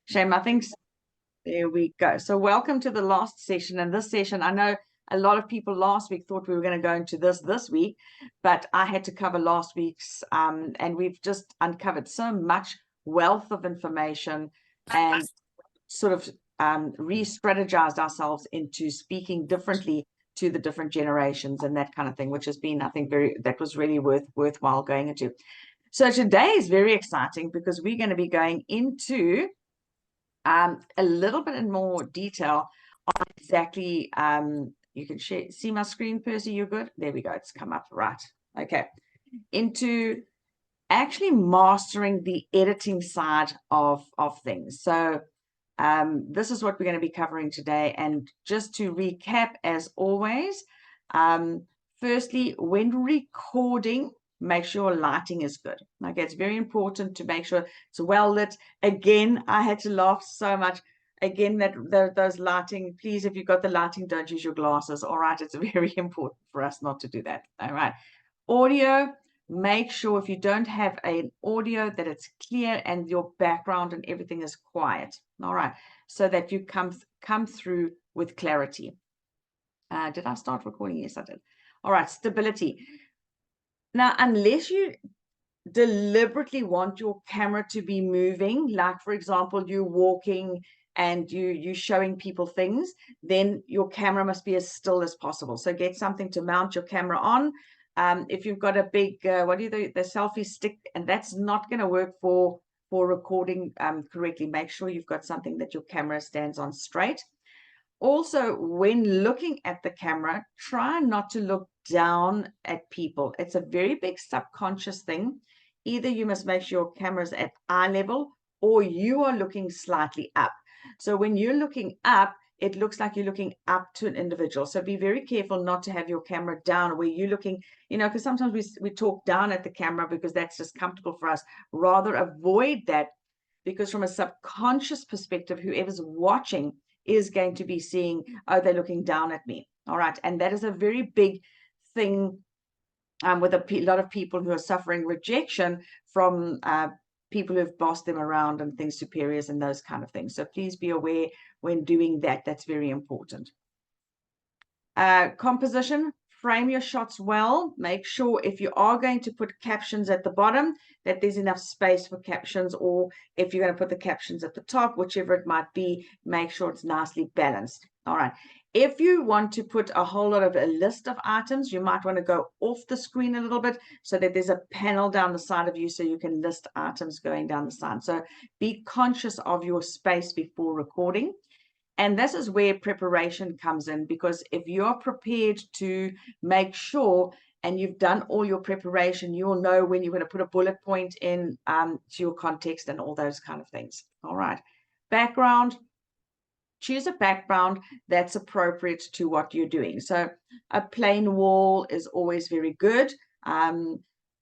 Shame, I think there we go. So welcome to the last session. And this session, I know a lot of people last week thought we were going to go into this week, but I had to cover last week's, and we've just uncovered so much wealth of information and sort of re-strategized ourselves into speaking differently to the different generations and that kind of thing, which has been, I think, that was really worthwhile going into. So today is very exciting because we're going to be going into a little bit in more detail on exactly, you can see my screen, Percy, you're good? There we go, it's come up, right. Okay, into actually mastering the editing side of things. So this is what we're going to be covering today. And just to recap, as always, firstly, when recording, make sure lighting is good. Okay, it's very important to make sure it's well lit. Again, I had to laugh so much. Again, those lighting, please, if you've got the lighting, don't use your glasses. All right, it's very important for us not to do that. All right, audio, make sure if you don't have an audio that it's clear and your background and everything is quiet. All right, so that you come through with clarity. Did I start recording? Yes, I did. All right, stability. Now, unless you deliberately want your camera to be moving, like for example, you're walking and you're showing people things, then your camera must be as still as possible. So get something to mount your camera on. If you've got a big, the selfie stick, and that's not going to work for recording correctly, make sure you've got something that your camera stands on straight. Also, when looking at the camera, try not to look down at people. It's a very big subconscious thing. Either you must make sure your camera's at eye level or you are looking slightly up. So when you're looking up, it looks like you're looking up to an individual. So be very careful not to have your camera down where you're looking, because sometimes we talk down at the camera because that's just comfortable for us. Rather avoid that, because from a subconscious perspective, whoever's watching is going to be seeing, oh, they're looking down at me. All right. And that is a very big thing with a lot of people who are suffering rejection from people who have bossed them around and things, superiors and those kind of things. So please be aware when doing that. That's very important. Composition, frame your shots well. Make sure if you are going to put captions at the bottom, that there's enough space for captions, or if you're going to put the captions at the top, whichever it might be, make sure it's nicely balanced. All right. If you want to put a whole lot of a list of items, you might want to go off the screen a little bit so that there's a panel down the side of you so you can list items going down the side. So be conscious of your space before recording. And this is where preparation comes in, because if you're prepared to make sure and you've done all your preparation, you'll know when you're going to put a bullet point in to your context and all those kind of things. All right. Background. Choose a background that's appropriate to what you're doing. So a plain wall is always very good.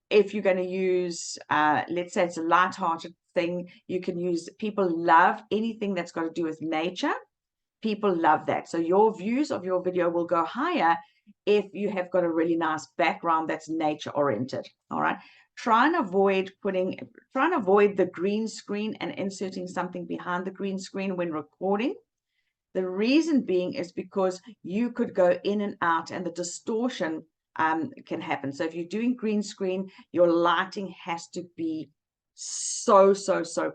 If you're going to use, let's say it's a light-hearted thing, you can use, people love anything that's got to do with nature. People love that. So your views of your video will go higher if you have got a really nice background that's nature oriented. All right. Try and avoid the green screen and inserting something behind the green screen when recording. The reason being is because you could go in and out and the distortion can happen. So if you're doing green screen, your lighting has to be so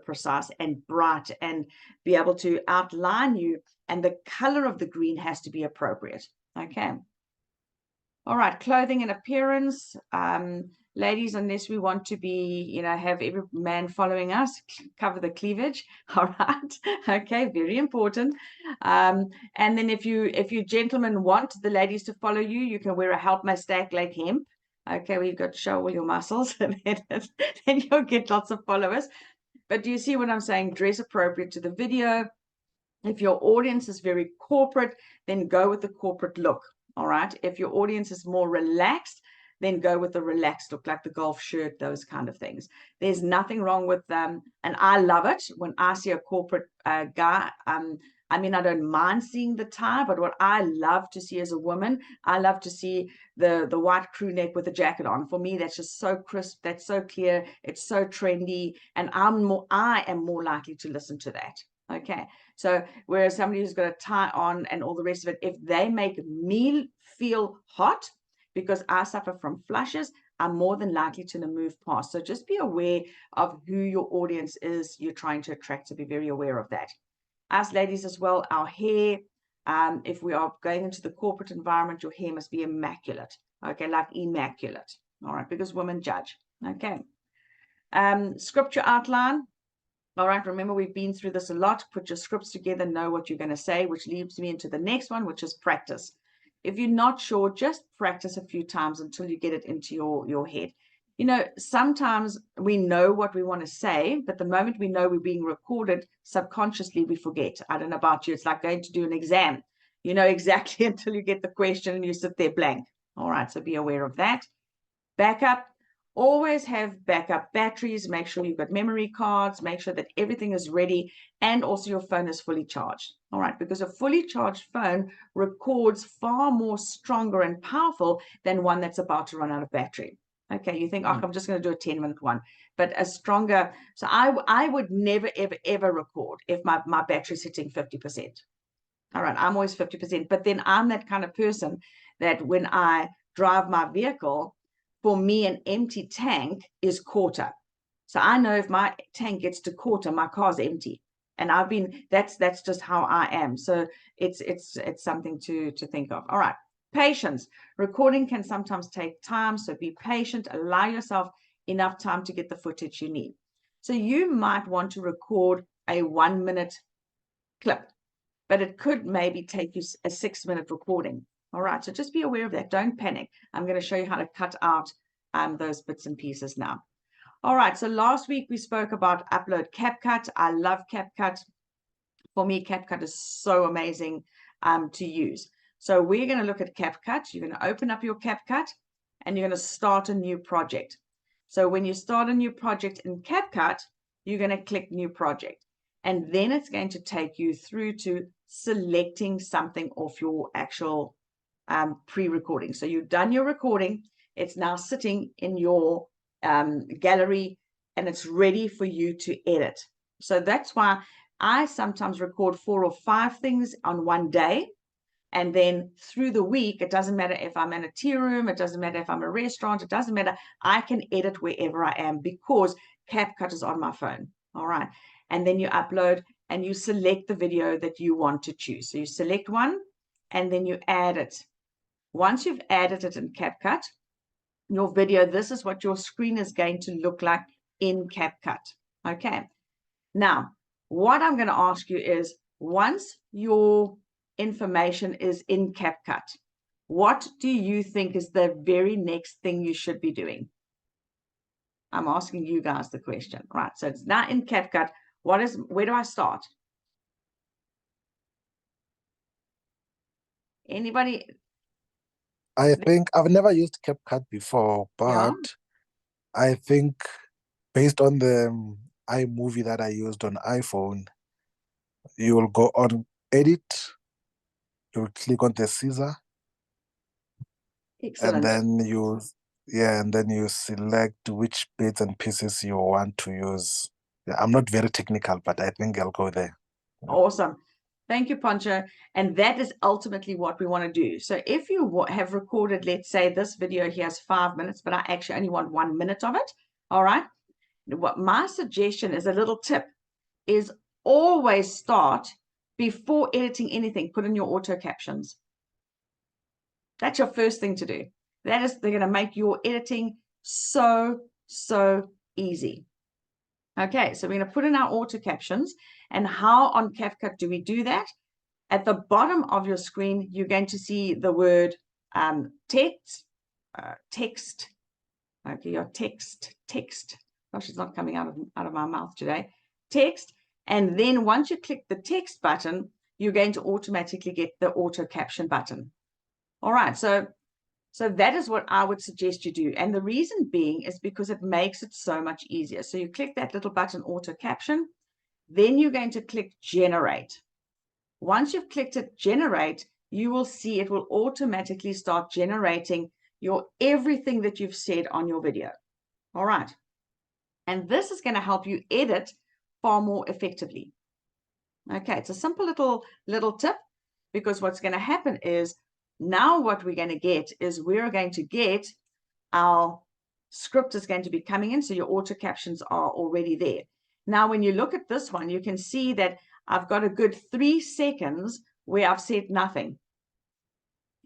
precise and bright and be able to outline you, and the color of the green has to be appropriate. Okay. All right, clothing and appearance. Ladies, unless we want to be, have every man following us, cover the cleavage. All right. Okay, very important. And then if you gentlemen want the ladies to follow you, you can wear a help mustache like hemp. Okay, we've got to show all your muscles, and then you'll get lots of followers. But do you see what I'm saying? Dress appropriate to the video. If your audience is very corporate, then go with the corporate look. All right. If your audience is more relaxed, then go with the relaxed look, like the golf shirt, those kind of things. There's nothing wrong with them. And I love it when I see a corporate guy. I mean, I don't mind seeing the tie, but what I love to see as a woman, I love to see the white crew neck with the jacket on. For me, that's just so crisp. That's so clear. It's so trendy. And I am more likely to listen to that. Okay, so whereas somebody who's got a tie on and all the rest of it, if they make me feel hot because I suffer from flushes, I'm more than likely to move past. So just be aware of who your audience is you're trying to attract, to be very aware of that. Us ladies as well, our hair, if we are going into the corporate environment, your hair must be immaculate. Okay, like immaculate. All right, because women judge. Okay. Scripture outline. All right, remember we've been through this a lot. Put your scripts together, know what you're going to say, which leads me into the next one, which is practice. If you're not sure, just practice a few times until you get it into your head. You know, sometimes we know what we want to say, but the moment we know we're being recorded, subconsciously we forget. I don't know about you. It's like going to do an exam. You know exactly until you get the question and you sit there blank. All right, so be aware of that. Backup. Always have backup batteries. Make sure you've got memory cards. Make sure that everything is ready and also your phone is fully charged. All right, because a fully charged phone records far more stronger and powerful than one that's about to run out of battery. Okay, you think, oh, I'm just going to do a 10-minute one, but a stronger. So I would never, ever, ever record if my battery's hitting 50%. All right, I'm always 50%, but then I'm that kind of person that when I drive my vehicle, for me, an empty tank is quarter. So I know if my tank gets to quarter, my car's empty. And that's just how I am. So it's something to think of. All right. Patience. Recording can sometimes take time. So be patient. Allow yourself enough time to get the footage you need. So you might want to record a 1-minute clip, but it could maybe take you a 6-minute recording. All right, so just be aware of that. Don't panic. I'm going to show you how to cut out those bits and pieces now. All right, so last week we spoke about upload CapCut. I love CapCut. For me, CapCut is so amazing to use. So we're going to look at CapCut. You're going to open up your CapCut and you're going to start a new project. So when you start a new project in CapCut, you're going to click new project. And then it's going to take you through to selecting something off your actual pre-recording. So you've done your recording. It's now sitting in your gallery and it's ready for you to edit. So that's why I sometimes record 4 or 5 things on one day. And then through the week, it doesn't matter if I'm in a tea room, it doesn't matter if I'm in a restaurant, it doesn't matter. I can edit wherever I am because CapCut is on my phone. All right. And then you upload and you select the video that you want to choose. So you select one and then you add it. Once you've added it in CapCut, your video, this is what your screen is going to look like in CapCut. Okay. Now, what I'm going to ask you is, once your information is in CapCut, what do you think is the very next thing you should be doing? I'm asking you guys the question, right? So it's now in CapCut. Where do I start? Anybody? I think I've never used CapCut before, Yeah. but I think based on the iMovie that I used on iPhone, you will go on edit, you'll click on the scissor, and Excellent. then you select which bits and pieces you want to use. Yeah, I'm not very technical, but I think I'll go there. Awesome. Thank you, Poncho. And that is ultimately what we want to do. So if you have recorded, let's say this video here has 5 minutes, but I actually only want 1 minute of it. All right. What my suggestion is, a little tip, is always start before editing anything, put in your auto captions. That's your first thing to do. They're going to make your editing so easy. Okay, so we're going to put in our auto captions. And how on CapCut do we do that? At the bottom of your screen, you're going to see the word text. Okay, your text. Gosh, it's not coming out of my mouth today. Text. And then once you click the text button, you're going to automatically get the auto caption button. All right, so that is what I would suggest you do. And the reason being is because it makes it so much easier. So you click that little button, auto caption, then you're going to click generate. Once you've clicked it, generate, you will see it will automatically start generating everything that you've said on your video. All right. And this is going to help you edit far more effectively. Okay, it's a simple little tip, because what's going to happen is now what we're going to get is we're going to get our script is going to be coming in. So your auto captions are already there. Now, when you look at this one, you can see that I've got a good 3 seconds where I've said nothing.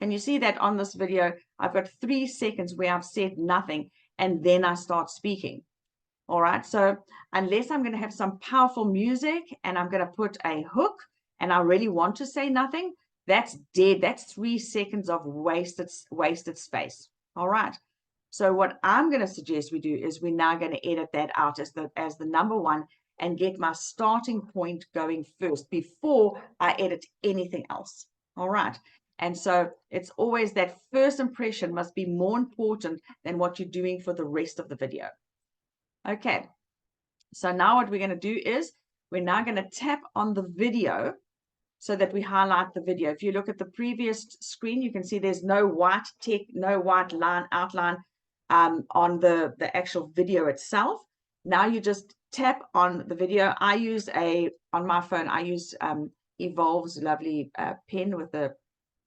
And you see that on this video, I've got 3 seconds where I've said nothing, and then I start speaking. All right, so unless I'm going to have some powerful music and I'm going to put a hook and I really want to say nothing, that's dead. That's 3 seconds of wasted space. All right. So what I'm going to suggest we do is we're now going to edit that out as the number one and get my starting point going first before I edit anything else. All right. And so it's always that first impression must be more important than what you're doing for the rest of the video. Okay, so now what we're going to do is we're now going to tap on the video so that we highlight the video. If you look at the previous screen, you can see there's no white tick, no white line outline on the actual video itself. Now you just tap on the video. On my phone, I use Evolve's lovely pen with the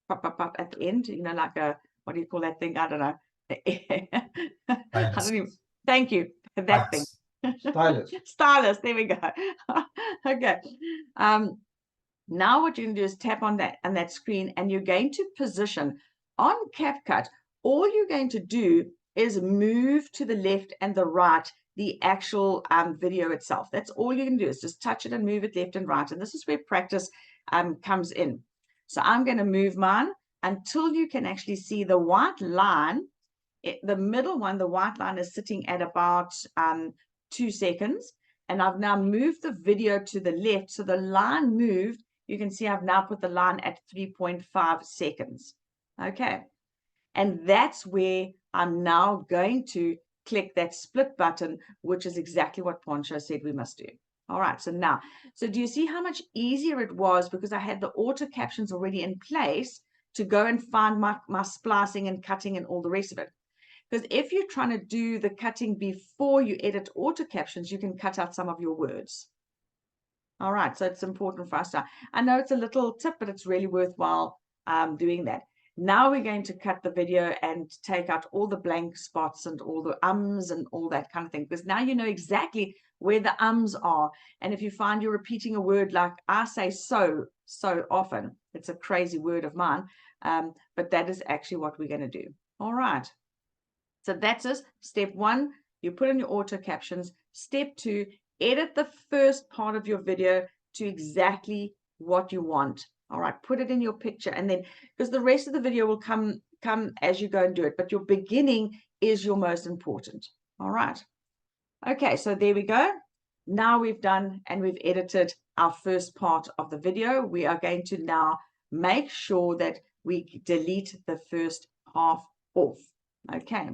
pop at the end, like what do you call that thing? I don't know. I don't even, thank you for that thing. Stylus. Stylus, there we go. Okay. Now what you can do is tap on that screen, and you're going to position on CapCut. All you're going to do is move to the left and the right the actual video itself. That's all you can do, is just touch it and move it left and right. And this is where practice comes in. So I'm going to move mine until you can actually see the white line. The middle one, the white line, is sitting at about 2 seconds. And I've now moved the video to the left. So the line moved. You can see I've now put the line at 3.5 seconds. Okay. And that's where I'm now going to click that split button, which is exactly what Poncho said we must do. All right, so now, do you see how much easier it was, because I had the auto captions already in place to go and find my splicing and cutting and all the rest of it? Because if you're trying to do the cutting before you edit auto captions, you can cut out some of your words. All right, so it's important for us to, I know it's a little tip, but it's really worthwhile doing that. Now we're going to cut the video and take out all the blank spots and all the ums and all that kind of thing, because now you know exactly where the ums are. And if you find you're repeating a word, like I say so often, it's a crazy word of mine, but that is actually what we're going to do. All right. So that's it. Step 1, you put in your auto captions. Step 2, edit the first part of your video to exactly what you want. All right, put it in your picture, and then, because the rest of the video will come as you go and do it, but your beginning is your most important. All right. Okay, so there we go. Now we've done and we've edited our first part of the video. We are going to now make sure that we delete the first half off. Okay.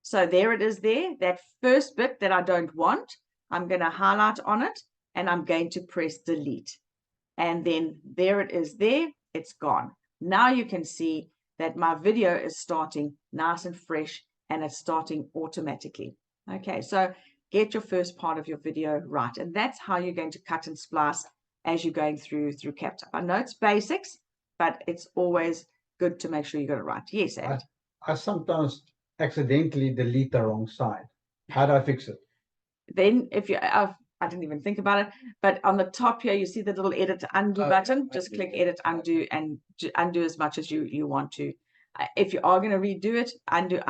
So there it is there, that first bit that I don't want, I'm going to highlight on it, and I'm going to press delete. And then there it is there, it's gone. Now you can see that my video is starting nice and fresh, and it's starting automatically. Okay, so get your first part of your video right. And that's how you're going to cut and splice as you're going through CapCut. I know it's basics, but it's always good to make sure you got it right. Yes, Ed. I sometimes accidentally delete the wrong side. How do I fix it? Then if you, I didn't even think about it, but on the top here, you see the little edit undo button. Just click edit undo and undo as much as you want to. If you are going to redo it, undo,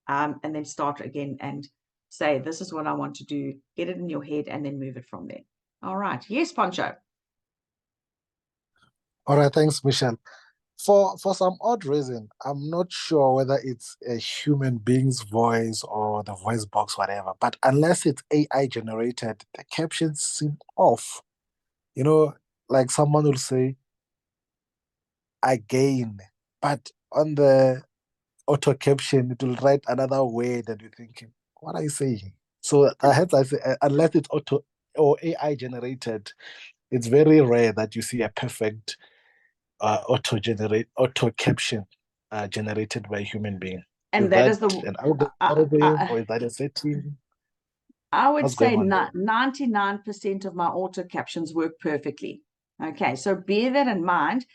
and then start again and say, this is what I want to do. Get it in your head and then move it from there. All right. Yes, Poncho. All right, thanks, Michelle. For some odd reason, I'm not sure whether it's a human being's voice or the voice box, whatever, but unless it's AI generated, the captions seem off. You know, like someone will say, again, but on the auto caption, it will write another word and you're thinking, what are you saying? So I say, unless it's auto or AI generated, it's very rare that you see a perfect auto caption generated by a human being. And that is the an algorithm, or is that a setting? I would What's say going on there? 99% of my auto captions work perfectly. Okay, so bear that in mind.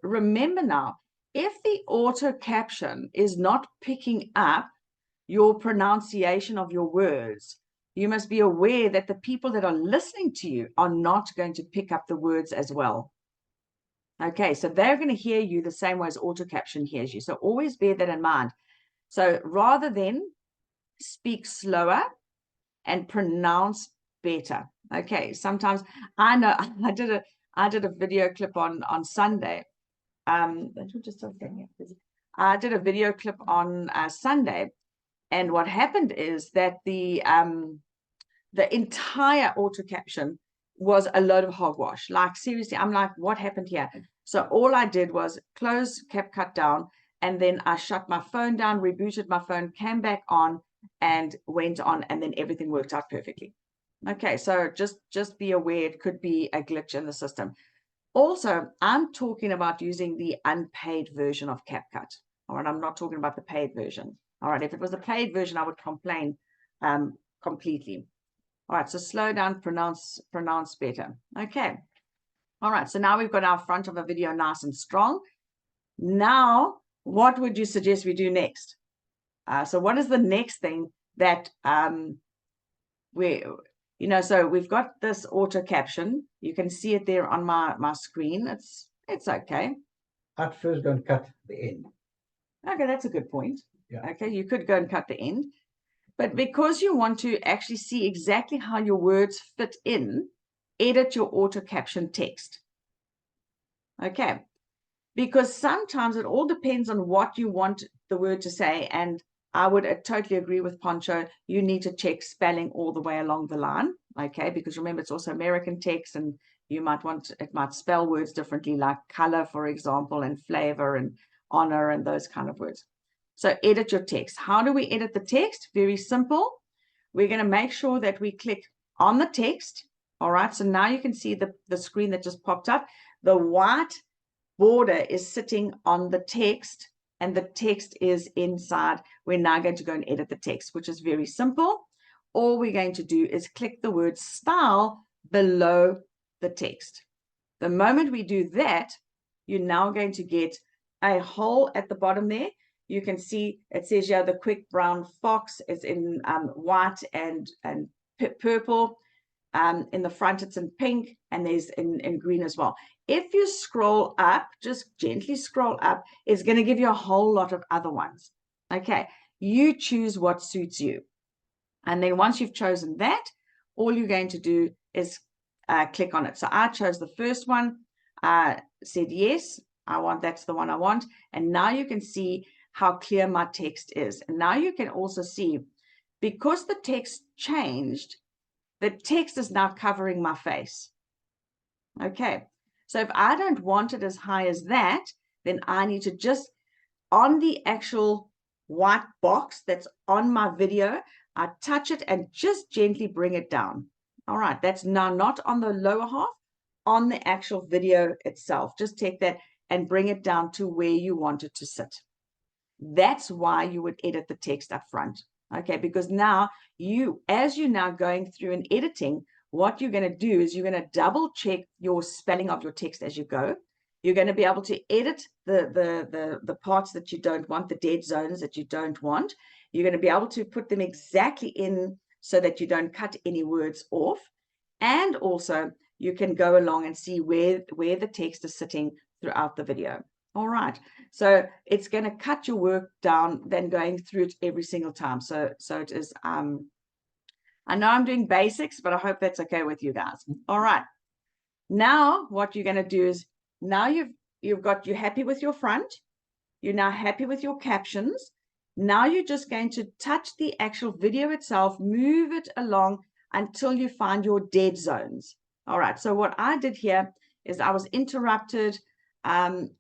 Remember now, if the auto caption is not picking up your pronunciation of your words, you must be aware that the people that are listening to you are not going to pick up the words as well. Okay, so they're going to hear you the same way as auto caption hears you. So always bear that in mind. So rather than speak slower and pronounce better. Okay, sometimes I know I did a video clip on Sunday. I did a video clip on Sunday, and what happened is that the entire auto caption was a load of hogwash. Like seriously, I'm like, what happened here? So all I did was close CapCut down, and then I shut my phone down, rebooted my phone, came back on, and went on, and then everything worked out perfectly. Okay, so just be aware it could be a glitch in the system. Also, I'm talking about using the unpaid version of CapCut. All right, I'm not talking about the paid version. All right, if it was a paid version, I would complain completely. All right, so slow down, pronounce better. Okay. All right, so now we've got our front of a video nice and strong. Now, what would you suggest we do next? So what is the next thing that so we've got this auto caption. You can see it there on my screen. It's okay. At first, don't cut the end. Okay, that's a good point. Yeah. Okay, you could go and cut the end. But because you want to actually see exactly how your words fit in, edit your auto caption text. Okay, because sometimes it all depends on what you want the word to say. And I would totally agree with Poncho. You need to check spelling all the way along the line. Okay, because remember, it's also American text, and you might it might spell words differently, like color, for example, and flavor and honor and those kind of words. So edit your text. How do we edit the text? Very simple. We're going to make sure that we click on the text. All right, so now you can see the screen that just popped up. The white border is sitting on the text, and the text is inside. We're now going to go and edit the text, which is very simple. All we're going to do is click the word style below the text. The moment we do that, you're now going to get a hole at the bottom there. You can see it says here the quick brown fox is in white and purple. In the front, it's in pink, and there's in green as well. If you scroll up, just gently scroll up, it's going to give you a whole lot of other ones. Okay, you choose what suits you. And then once you've chosen that, all you're going to do is click on it. So I chose the first one, said yes, that's the one I want. And now you can see how clear my text is. And now you can also see, because the text changed, the text is now covering my face. Okay, so if I don't want it as high as that, then I need to just, on the actual white box that's on my video, I touch it and just gently bring it down. All right, that's now not on the lower half, on the actual video itself. Just take that and bring it down to where you want it to sit. That's why you would edit the text up front. Okay, because now as you're now going through and editing, what you're going to do is you're going to double check your spelling of your text as you go. You're going to be able to edit the parts that you don't want, the dead zones that you don't want. You're going to be able to put them exactly in so that you don't cut any words off. And also you can go along and see where the text is sitting throughout the video. All right, so it's going to cut your work down than going through it every single time. So it is, I know I'm doing basics, but I hope that's okay with you guys. All right, now what you're going to do is, now you're happy with your front, you're now happy with your captions. Now you're just going to touch the actual video itself, move it along until you find your dead zones. All right, so what I did here is I was interrupted.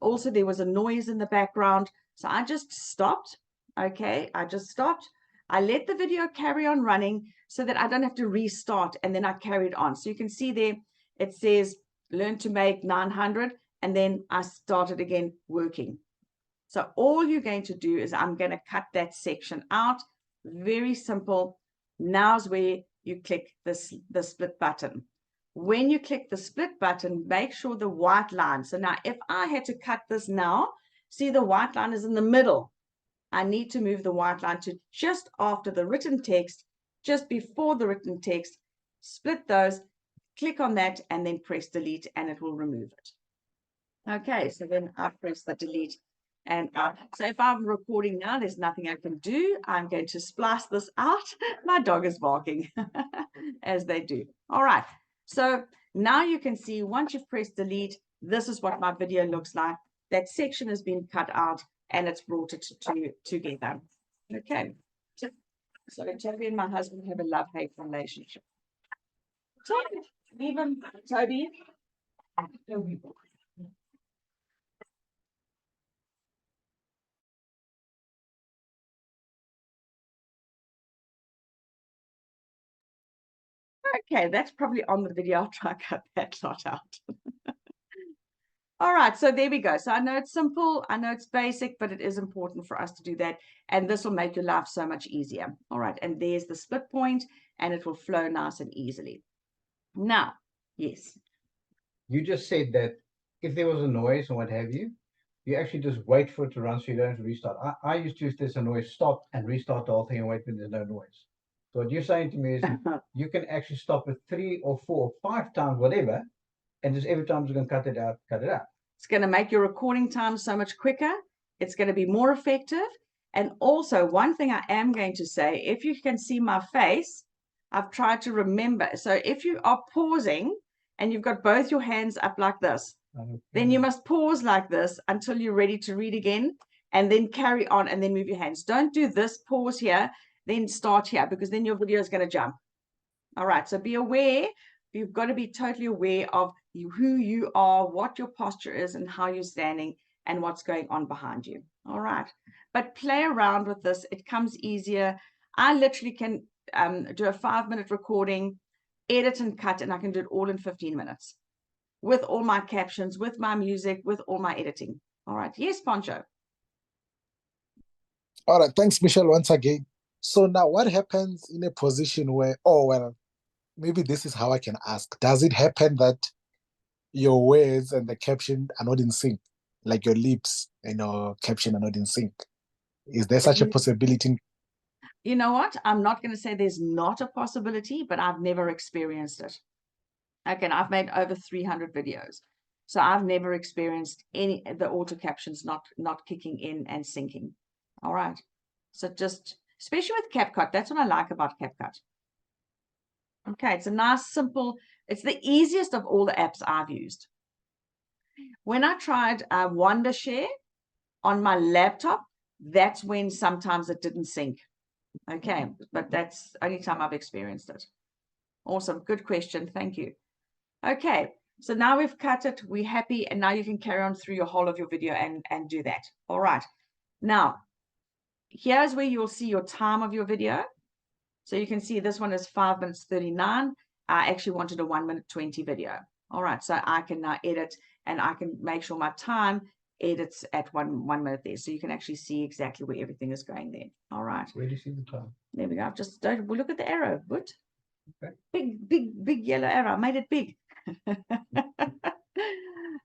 Also, there was a noise in the background, so I just stopped. Okay, I just stopped. I let the video carry on running so that I don't have to restart, and then I carried on. So you can see there, it says learn to make 900, and then I started again working. So all you're going to do is I'm going to cut that section out. Very simple. Now's where you click this, the split button. When you click the split button, make sure the white line. So now if I had to cut this now, see the white line is in the middle. I need to move the white line to just after the written text, just before the written text, split those, click on that, and then press delete, and it will remove it. Okay, so then I press the delete. And so if I'm recording now, there's nothing I can do. I'm going to splice this out. My dog is barking, as they do. All right, so now you can see once you've pressed delete, this is what my video looks like. That section has been cut out and it's brought it together. Okay, so Toby and my husband have a love-hate relationship. Toby, even Toby. Okay, that's probably on the video. I'll try to cut that lot out. All right, so there we go. So I know it's simple, I know it's basic, but it is important for us to do that. And this will make your life so much easier. All right, and there's the split point, and it will flow nice and easily. Now, yes. You just said that if there was a noise and what have you, you actually just wait for it to run so you don't have to restart. I used to, if there's a noise, stop and restart the whole thing and wait when there's no noise. So what you're saying to me is you can actually stop it 3 or 4 or 5 times, whatever, and just every time you're going to cut it out, cut it out. It's going to make your recording time so much quicker. It's going to be more effective. And also, one thing I am going to say, if you can see my face, I've tried to remember. So if you are pausing and you've got both your hands up like this, then you must pause like this until you're ready to read again, and then carry on and then move your hands. Don't do this, pause here, then start here, because then your video is going to jump. All right, so be aware. You've got to be totally aware of who you are, what your posture is, and how you're standing, and what's going on behind you. All right, but play around with this. It comes easier. I literally can do a 5-minute recording, edit and cut, and I can do it all in 15 minutes with all my captions, with my music, with all my editing. All right, yes, Poncho. All right, thanks, Michelle, once again. So now what happens in a position where, oh, well, maybe this is how I can ask. Does it happen that your words and the caption are not in sync? Like your lips and your caption are not in sync? Is there such a possibility? You know what? I'm not going to say there's not a possibility, but I've never experienced it. Again, I've made over 300 videos. So I've never experienced the auto captions not kicking in and syncing. All right. So just, especially with CapCut, that's what I like about CapCut. Okay, it's a nice, simple, it's the easiest of all the apps I've used. When I tried Wondershare on my laptop, that's when sometimes it didn't sync. Okay, but that's the only time I've experienced it. Awesome, good question, thank you. Okay, so now we've cut it, we're happy, and now you can carry on through your whole of your video and do that. All right, now, here's where you'll see your time of your video. So you can see this one is 5 minutes 39. I actually wanted a 1 minute 20 video. All right, so I can now edit, and I can make sure my time edits at one minute there. So you can actually see exactly where everything is going there. All right. Where do you see the time? There we go. I've just don't look at the arrow. What? Okay. Big yellow arrow. I made it big.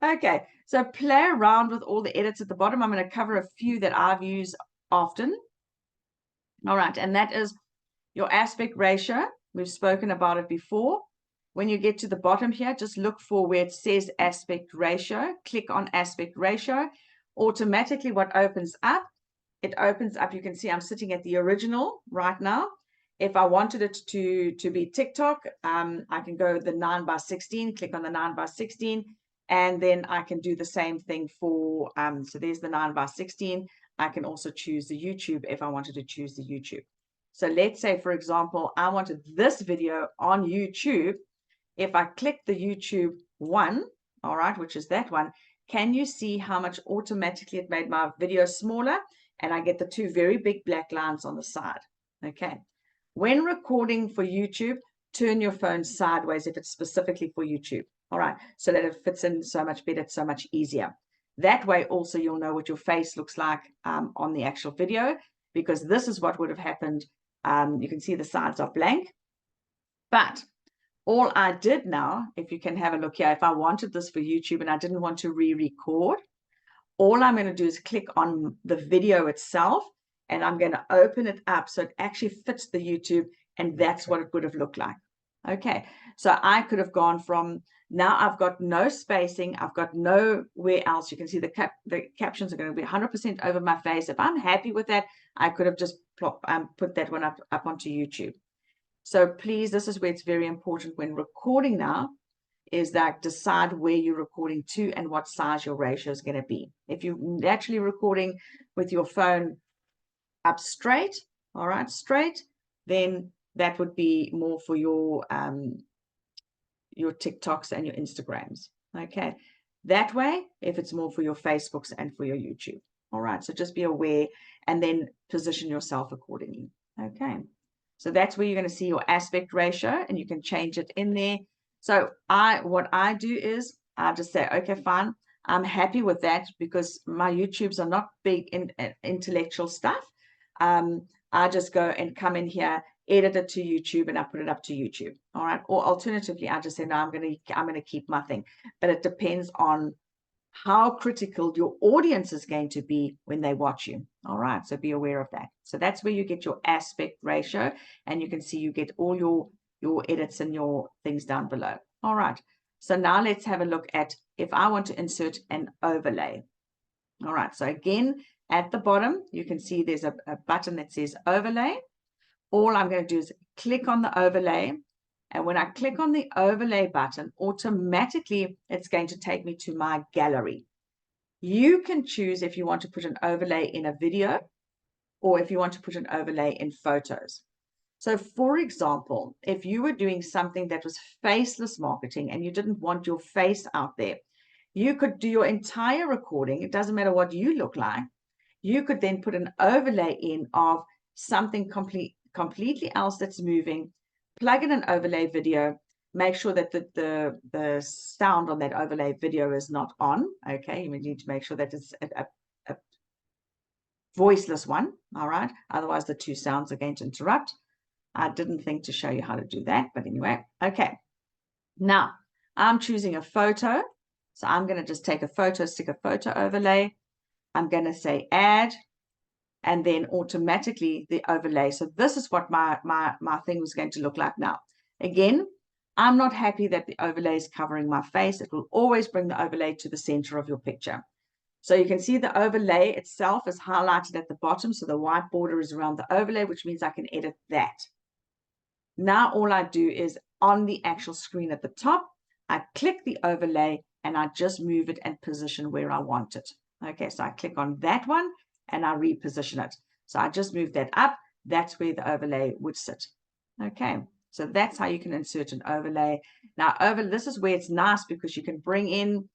Okay, so play around with all the edits at the bottom. I'm going to cover a few that I've used often. All right, and that is your aspect ratio. We've spoken about it before. When you get to the bottom here, just look for where it says aspect ratio. Click on aspect ratio. Automatically what opens up, it opens up. You can see I'm sitting at the original right now. If I wanted it to be TikTok, I can go the 9:16, click on the 9:16, and then I can do the same thing for, so there's the 9:16. I can also choose the YouTube if I wanted to choose the YouTube. So let's say, for example, I wanted this video on YouTube. If I click the YouTube one, all right, which is that one, can you see how much automatically it made my video smaller? And I get the 2 very big black lines on the side. Okay. When recording for YouTube, turn your phone sideways if it's specifically for YouTube. All right. So that it fits in so much better, so much easier. That way also you'll know what your face looks like on the actual video, because this is what would have happened. You can see the sides are blank. But all I did now, if you can have a look here, if I wanted this for YouTube and I didn't want to re-record, all I'm going to do is click on the video itself, and I'm going to open it up so it actually fits the YouTube, and that's what it would have looked like. Okay, so I could have gone from, now I've got no spacing, I've got nowhere else. You can see the captions are going to be 100% over my face. If I'm happy with that, I could have just put that one up onto YouTube. So please, this is where it's very important when recording now, is that decide where you're recording to and what size your ratio is going to be. If you're actually recording with your phone up straight, all right, straight, then that would be more for your TikToks and your Instagrams. Okay, that way, if it's more for your Facebooks and for your YouTube. All right, so just be aware and then position yourself accordingly. Okay, so that's where you're going to see your aspect ratio, and you can change it in there. So what I do is I just say, okay, fine, I'm happy with that, because my YouTubes are not big in intellectual stuff. I just go and come in here, edit it to YouTube, and I put it up to YouTube. All right. Or alternatively, I just say, no, I'm gonna keep my thing. But it depends on how critical your audience is going to be when they watch you. All right. So be aware of that. So that's where you get your aspect ratio, and you can see you get all your edits and your things down below. All right. So now let's have a look at if I want to insert an overlay. All right. So again, at the bottom, you can see there's a button that says overlay. All I'm going to do is click on the overlay. And when I click on the overlay button, automatically it's going to take me to my gallery. You can choose if you want to put an overlay in a video or if you want to put an overlay in photos. So for example, if you were doing something that was faceless marketing and you didn't want your face out there, you could do your entire recording. It doesn't matter what you look like. You could then put an overlay in of something completely else that's moving, plug in an overlay video, make sure that the sound on that overlay video is not on. Okay, you need to make sure that it's a voiceless one. All right, otherwise the two sounds are going to interrupt. I didn't think to show you how to do that, but anyway, okay. Now I'm choosing a photo, so I'm going to just take a photo, stick a photo overlay. I'm going to say add, and then automatically the overlay. So this is what my thing was going to look like now. Again, I'm not happy that the overlay is covering my face. It will always bring the overlay to the center of your picture. So you can see the overlay itself is highlighted at the bottom. So the white border is around the overlay, which means I can edit that. Now all I do is on the actual screen at the top, I click the overlay and I just move it and position where I want it. Okay, so I click on that one and I reposition it. So I just move that up. That's where the overlay would sit. Okay, so that's how you can insert an overlay. Now, this is where it's nice because you can bring in,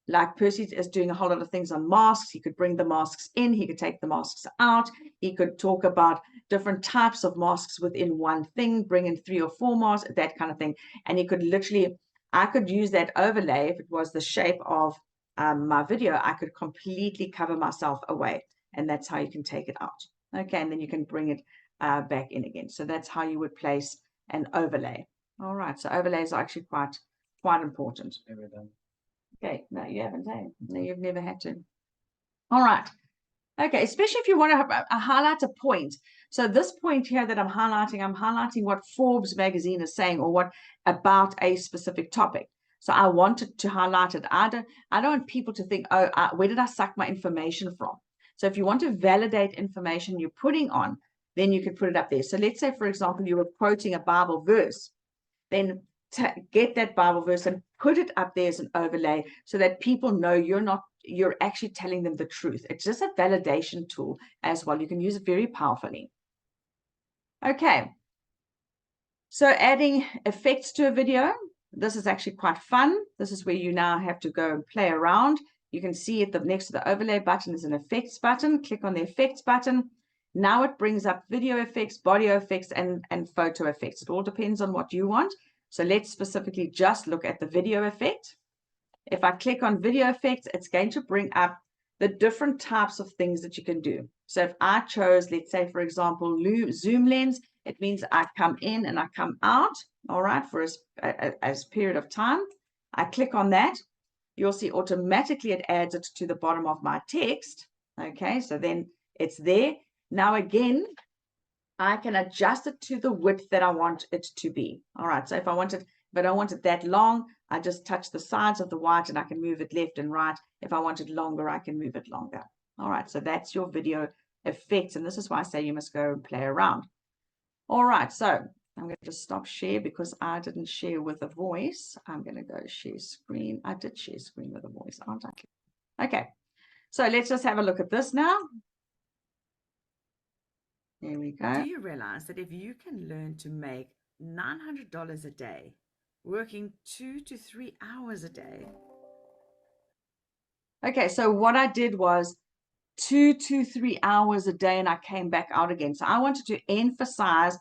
like Percy is doing a whole lot of things on masks. He could bring the masks in. He could take the masks out. He could talk about different types of masks within one thing, bring in 3 or 4 masks, that kind of thing. And he could literally, I could use that overlay if it was the shape of my video. I could completely cover myself away, and that's how you can take it out. Okay, and then you can bring it back in again. So that's how you would place an overlay. All right, so overlays are actually quite important. Never done. Okay, no, you haven't, hey? No, you've never had to. All right. Okay, especially if you want to highlight a point. So this point here that I'm highlighting what Forbes magazine is saying or what about a specific topic. So I wanted to highlight it. I don't want people to think, oh, where did I suck my information from? So if you want to validate information you're putting on, then you could put it up there. So let's say, for example, you were quoting a Bible verse, then get that Bible verse and put it up there as an overlay so that people know you're actually telling them the truth. It's just a validation tool as well. You can use it very powerfully. Okay. So adding effects to a video, this is actually quite fun. This is where you now have to go and play around. You can see at next to the overlay button is an effects button. Click on the effects button. Now it brings up video effects, body effects, and photo effects. It all depends on what you want. So let's specifically just look at the video effect. If I click on video effects, it's going to bring up the different types of things that you can do. So if I chose, let's say, for example, zoom lens, It means I come in and I come out, all right, for as period of time. I click on that. You'll see automatically it adds it to the bottom of my text. Okay, so then it's there. Now again, I can adjust it to the width that I want it to be. All right, so if I don't want it that long, I just touch the sides of the white and I can move it left and right. If I want it longer, I can move it longer. All right, so that's your video effects. And this is why I say you must go and play around. All right, so I'm going to just stop share because I didn't share with a voice. I'm going to go share screen. I did share screen with a voice, aren't I? Okay, so let's just have a look at this now. There we go. Do you realize that if you can learn to make $900 a day, working 2 to 3 hours a day? Okay, so what I did was 2 to 3 hours a day and I came back out again. So I wanted to emphasize,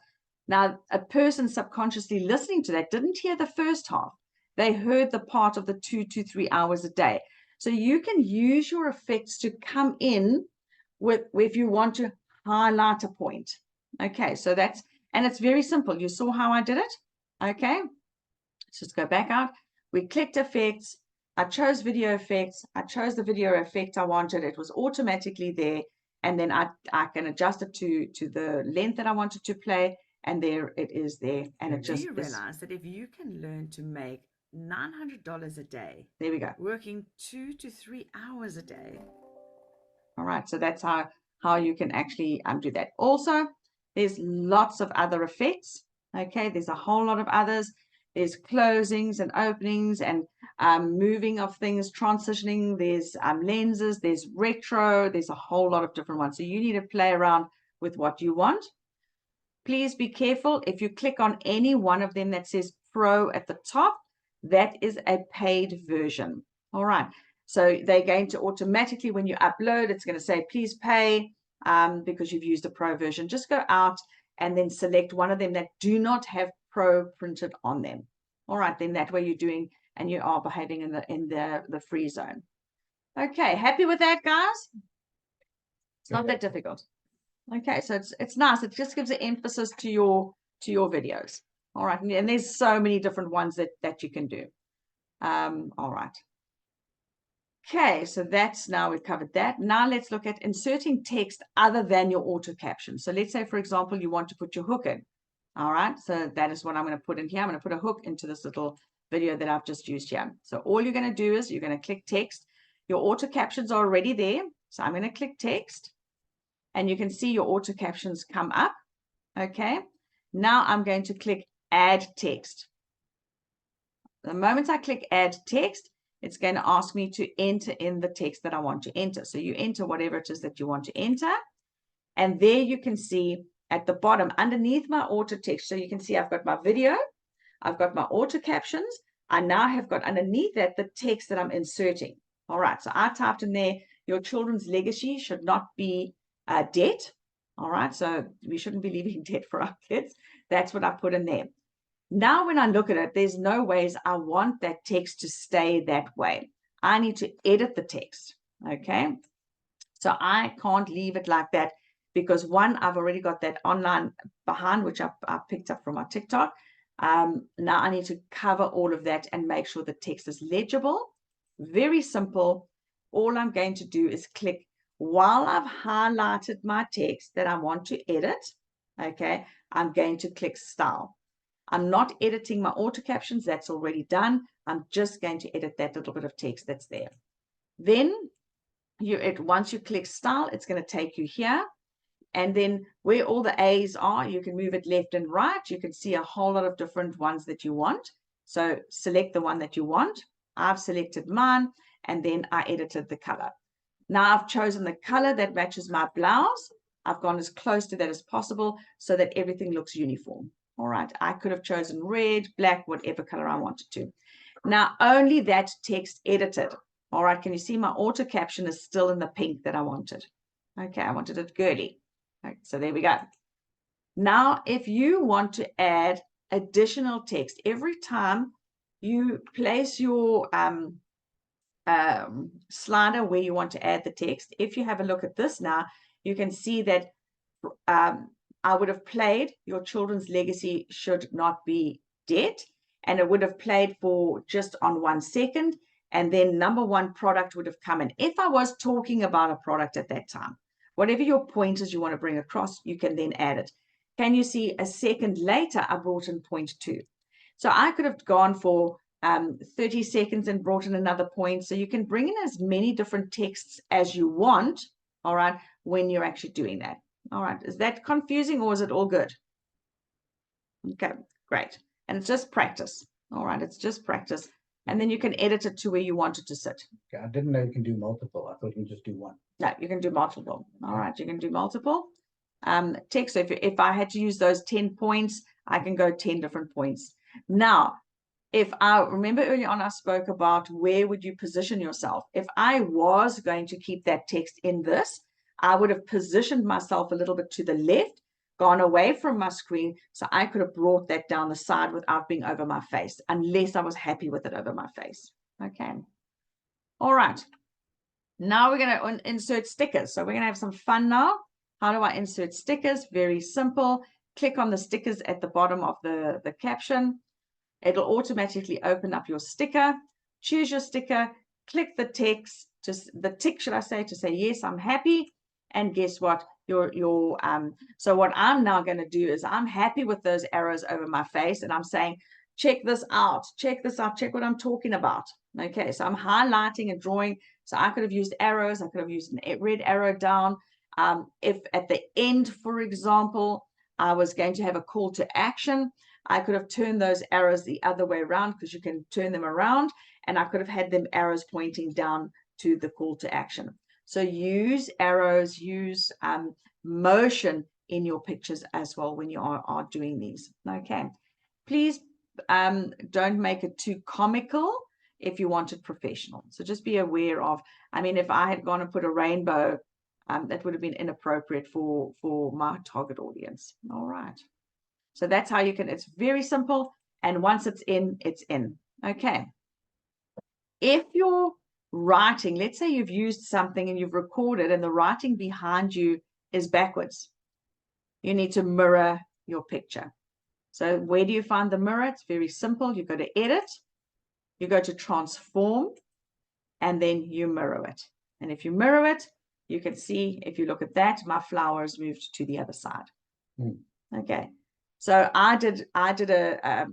now a person subconsciously listening to that didn't hear the first half. They heard the part of the 2 to 3 hours a day. So you can use your effects to come in with, if you want to highlight a point. Okay, so that's, and it's very simple. You saw how I did it. Okay, let's just go back out. We clicked effects. I chose video effects. I chose the video effect I wanted. It was automatically there. And then I can adjust it to the length that I wanted to play. And there it is there. And it just, do you realize that if you can learn to make $900 a day, there we go, working 2 to 3 hours a day? All right, so that's how you can actually do that. Also, there's lots of other effects. Okay, there's a whole lot of others. There's closings and openings and moving of things, transitioning. There's lenses, there's retro. There's a whole lot of different ones. So you need to play around with what you want. Please be careful. If you click on any one of them that says Pro at the top, that is a paid version. All right. So they're going to automatically, when you upload, it's going to say, please pay because you've used a Pro version. Just go out and then select one of them that do not have Pro printed on them. All right, then that way you're doing and you are behaving in the free zone. Okay, happy with that, guys? It's not that difficult. Okay, so it's nice. It just gives an emphasis to your videos. All right, and there's so many different ones that you can do. All right. Okay, so that's, now we've covered that. Now let's look at inserting text other than your auto caption. So let's say, for example, you want to put your hook in. All right, so that is what I'm going to put in here. I'm going to put a hook into this little video that I've just used here. So all you're going to do is you're going to click text. Your auto captions are already there. So I'm going to click text and you can see your auto captions come up. Okay, now I'm going to click add text. The moment I click add text, it's going to ask me to enter in the text that I want to enter. So you enter whatever it is that you want to enter. And there you can see at the bottom, underneath my auto text, so you can see I've got my video, I've got my auto captions. I now have got underneath that the text that I'm inserting. All right, so I typed in there, your children's legacy should not be debt. All right, so we shouldn't be leaving debt for our kids. That's what I put in there. Now, when I look at it, there's no ways I want that text to stay that way. I need to edit the text, okay? So I can't leave it like that because one, I've already got that online behind, which I picked up from my TikTok. Now I need to cover all of that and make sure the text is legible. Very simple. All I'm going to do is click while I've highlighted my text that I want to edit, okay? I'm going to click style. I'm not editing my auto captions. That's already done. I'm just going to edit that little bit of text that's there. Then once you click style, it's going to take you here. And then where all the A's are, you can move it left and right. You can see a whole lot of different ones that you want. So select the one that you want. I've selected mine, and then I edited the color. Now I've chosen the color that matches my blouse. I've gone as close to that as possible so that everything looks uniform. All right, I could have chosen red, black, whatever color I wanted to. Now, only that text edited. All right, can you see my auto caption is still in the pink that I wanted? Okay, I wanted it girly. Right, so there we go. Now, if you want to add additional text, every time you place your slider where you want to add the text, if you have a look at this now, you can see that I would have played Your Children's Legacy Should Not Be Dead, and it would have played for just on 1 second, and then number 1 product would have come in. If I was talking about a product at that time, whatever your pointers you want to bring across, you can then add it. Can you see a second later, I brought in point 2. So I could have gone for 30 seconds and brought in another point. So you can bring in as many different texts as you want, all right, when you're actually doing that. All right, is that confusing or is it all good? Okay, great. And it's just practice. All right, it's just practice. And then you can edit it to where you want it to sit. Okay, I didn't know you can do multiple. I thought you can just do one. No, you can do multiple. All right, you can do multiple. Text. So if I had to use those 10 points, I can go 10 different points. Now, if I remember earlier on, I spoke about where would you position yourself. If I was going to keep that text in this, I would have positioned myself a little bit to the left, gone away from my screen, so I could have brought that down the side without being over my face, unless I was happy with it over my face. Okay. All right. Now we're going to insert stickers. So we're going to have some fun now. How do I insert stickers? Very simple. Click on the stickers at the bottom of the caption. It'll automatically open up your sticker. Choose your sticker. Click the text, the tick, should I say, to say, yes, I'm happy. And guess what? So what I'm now going to do is I'm happy with those arrows over my face. And I'm saying, check this out. Check this out. Check what I'm talking about. Okay, so I'm highlighting and drawing. So I could have used arrows. I could have used a red arrow down. If at the end, for example, I was going to have a call to action, I could have turned those arrows the other way around, because you can turn them around, and I could have had them arrows pointing down to the call to action. So use arrows, use motion in your pictures as well when you are doing these. Okay, please don't make it too comical if you want it professional. So just be aware of, I mean, if I had gone and put a rainbow, that would have been inappropriate for my target audience. All right. So that's how you can, it's very simple. And once it's in, it's in. Okay. If you're writing, let's say you've used something and you've recorded and the writing behind you is backwards, you need to mirror your picture. So where do you find the mirror? It's very simple. You go to edit, you go to transform, and then you mirror it. And if you mirror it, you can see, if you look at that, my flower is moved to the other side. Okay. So I did a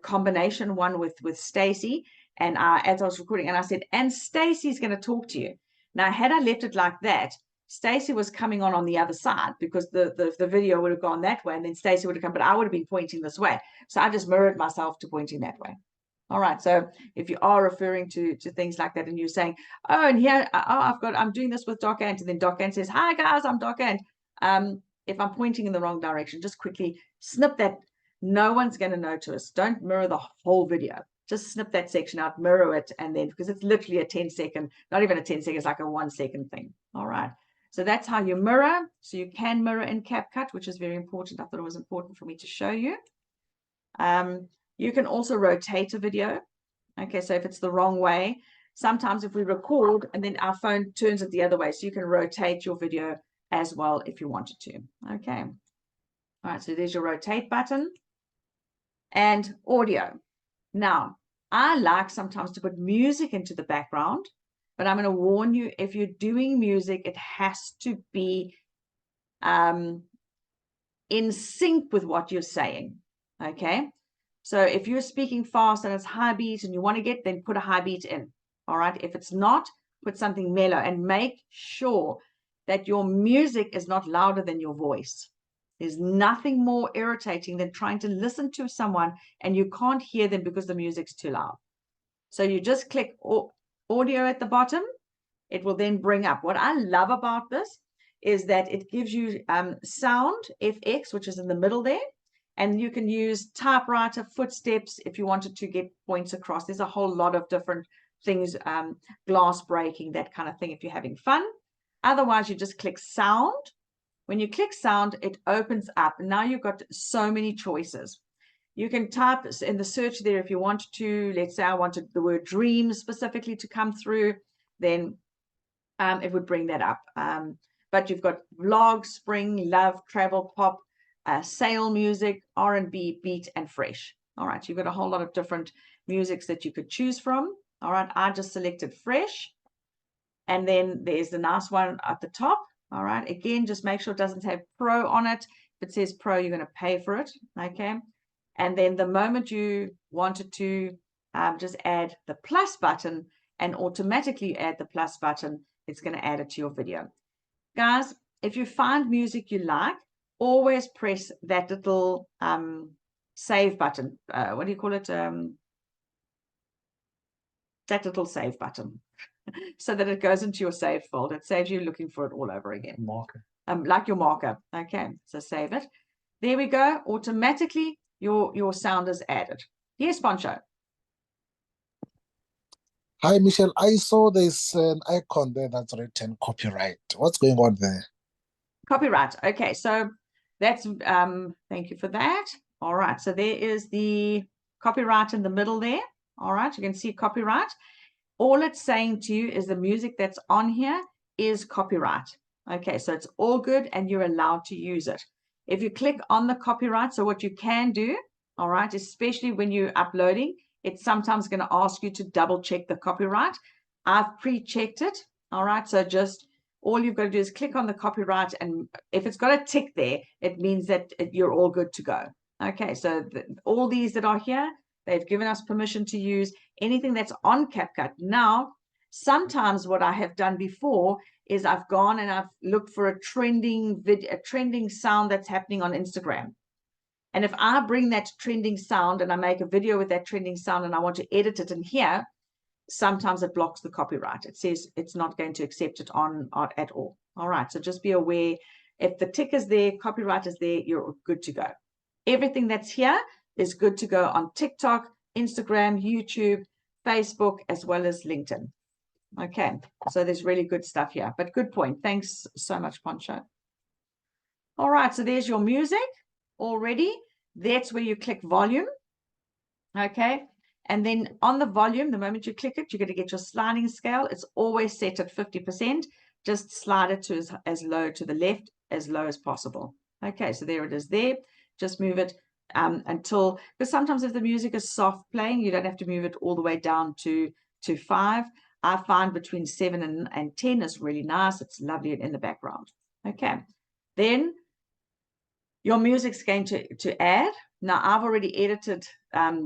combination one with Stacy, and as I was recording, and I said, and Stacy's going to talk to you. Now, had I left it like that, Stacy was coming on the other side, because the video would have gone that way, and then Stacy would have come, but I would have been pointing this way. So I just mirrored myself to pointing that way. All right. So if you are referring to things like that, and you're saying, oh, and here, I'm doing this with Doc Ant, and then Doc Ant says, hi guys, I'm Doc Ant. If I'm pointing in the wrong direction, just quickly snip that. No one's going to notice. Don't mirror the whole video. Just snip that section out, mirror it, and then, because it's literally a 10-second, not even a 10-second, it's like a 1-second thing. All right. So that's how you mirror. So you can mirror in CapCut, which is very important. I thought it was important for me to show you. You can also rotate a video. Okay, so if it's the wrong way, sometimes if we record and then our phone turns it the other way, so you can rotate your video as well if you wanted to. Okay. All right, so there's your rotate button. And audio. Now, I like sometimes to put music into the background, but I'm going to warn you, if you're doing music, it has to be in sync with what you're saying. Okay. So if you're speaking fast and it's high beat and you want to get, then put a high beat in. All right. If it's not, put something mellow, and make sure that your music is not louder than your voice. There's nothing more irritating than trying to listen to someone and you can't hear them because the music's too loud. So you just click audio at the bottom. It will then bring up. What I love about this is that it gives you sound, FX, which is in the middle there. And you can use typewriter, footsteps, if you wanted to get points across. There's a whole lot of different things, glass breaking, that kind of thing, if you're having fun. Otherwise, you just click sound. When you click sound, it opens up. Now you've got so many choices. You can type in the search there if you want to. Let's say I wanted the word dream specifically to come through, then it would bring that up. but you've got vlog, spring, love, travel, pop, sale music, R&B, beat, and fresh. All right, you've got a whole lot of different musics that you could choose from. All right, I just selected fresh. And then there's the nice one at the top. All right, again, just make sure it doesn't have pro on it. If it says pro, you're going to pay for it. Okay. And then the moment you wanted to just add the plus button and automatically add the plus button, it's going to add it to your video. Guys, if you find music you like, always press that little save button. What do you call it? That little save button. So that it goes into your save folder. It saves you looking for it all over again. Marker. Like your marker. Okay, so save it. There we go. Automatically, your sound is added. Yes, Poncho. Hi, Michelle. I saw there's an icon there that's written copyright. What's going on there? Copyright. Okay, so that's thank you for that. All right, so there is the copyright in the middle there. All right, you can see copyright. All it's saying to you is the music that's on here is copyright. Okay, so it's all good and you're allowed to use it. If you click on the copyright, so what you can do, all right, especially when you're uploading, it's sometimes going to ask you to double check the copyright. I've pre-checked it. All right, so just all you've got to do is click on the copyright, and if it's got a tick there, it means that you're all good to go. Okay, so all these that are here, they've given us permission to use anything that's on CapCut. Now, sometimes what I have done before is I've gone and I've looked for a trending video, a trending sound that's happening on Instagram. And if I bring that trending sound and I make a video with that trending sound and I want to edit it in here, sometimes it blocks the copyright. It says it's not going to accept it on at all. All right, so just be aware. If the tick is there, copyright is there, you're good to go. Everything that's here is good to go on TikTok, Instagram, YouTube, Facebook, as well as LinkedIn. Okay, so there's really good stuff here, but good point. Thanks so much, Poncho. All right, so there's your music already. That's where you click volume. Okay, and then on the volume, the moment you click it, you're going to get your sliding scale. It's always set at 50%. Just slide it to as low to the left, as low as possible. Okay, so there it is there. Just move it until, because sometimes if the music is soft playing, you don't have to move it all the way down to 5. I find between 7 and 10 is really nice. It's lovely in the background. Okay, then your music's going to add. Now I've already edited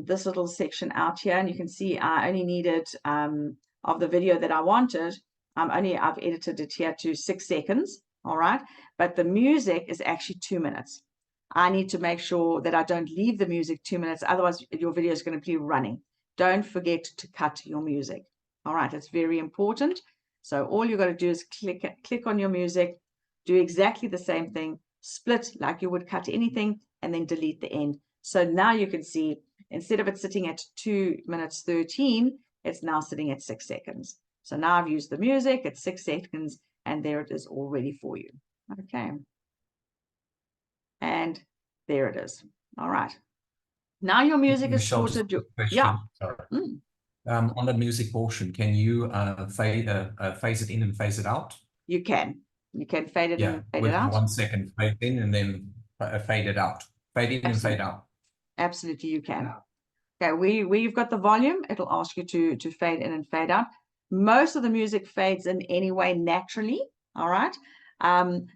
this little section out here, and you can see I only needed of the video that I wanted. I've edited it here to 6 seconds. All right, but the music is actually 2 minutes. I need to make sure that I don't leave the music 2 minutes. Otherwise, your video is going to be running. Don't forget to cut your music. All right, it's very important. So all you got to do is click on your music, do exactly the same thing, split like you would cut anything, and then delete the end. So now you can see, instead of it sitting at 2 minutes 13, it's now sitting at 6 seconds. So now I've used the music at 6 seconds, and there it is all ready for you. Okay. And there it is. All right. Now your music is Michelle, sorted. just a question. Yeah. Sorry. On the music portion, can you phase it in and phase it out? You can. You can fade it in and fade with it out. 1 second fade in and then fade it out. Fade in and fade out. Absolutely, you can. Okay, where you've got the volume, it'll ask you to fade in and fade out. Most of the music fades in anyway naturally. All right.